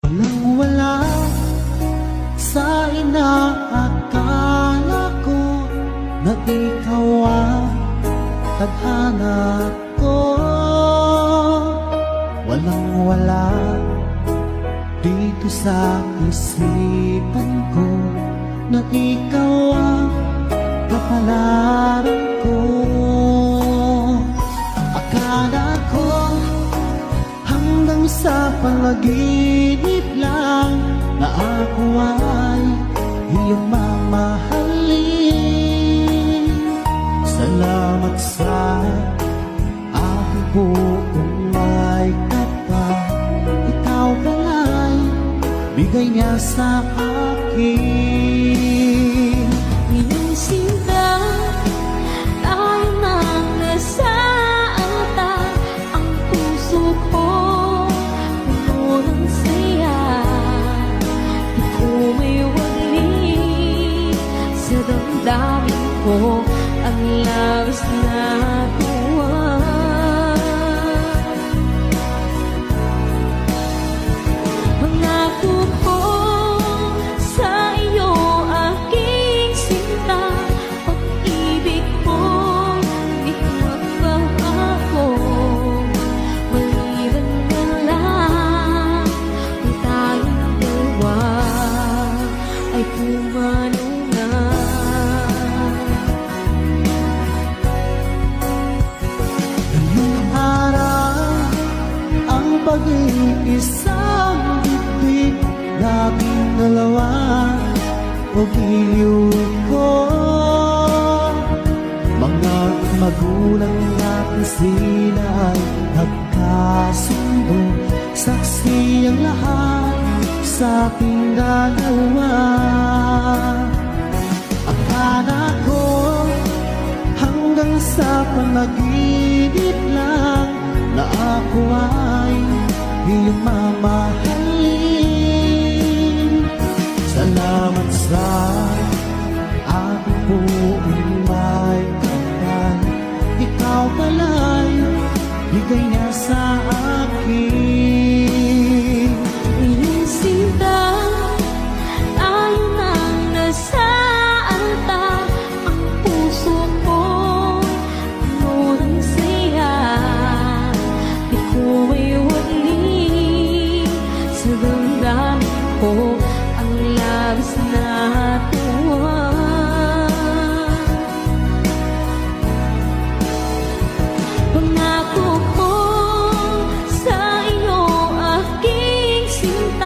Walang-wala sa inaakala ko na ikaw ang tadhana ko. Walang-wala dito sa isipan ko na ikaw ang kapalaran ko. Akala ko hanggang sa panaginip lang na ako ay iyong mamahalin. Salamat sa aking buong may kapal, ikaw pala'y bigay niya sa akin. Ngayong sinta, tayo nang nasa altar. Ang puso ko puno ng saya. Di ko may wali sa damdamin ko ang labis na tuwa. Pangako ko sa iyo, aking sinta, pag-ibig mo di magbabago. Maliban na lang kung tayong dalawa ay pumanaw na. Ngayong araw ang pag-iisang bibig, laging dalawa o giliw ko. Mga magulang natin sila ay nagkasundo, saksi ang lahat sa ating dalawa. Akala ko hanggang sa panaginip lang na ako ay iyong mama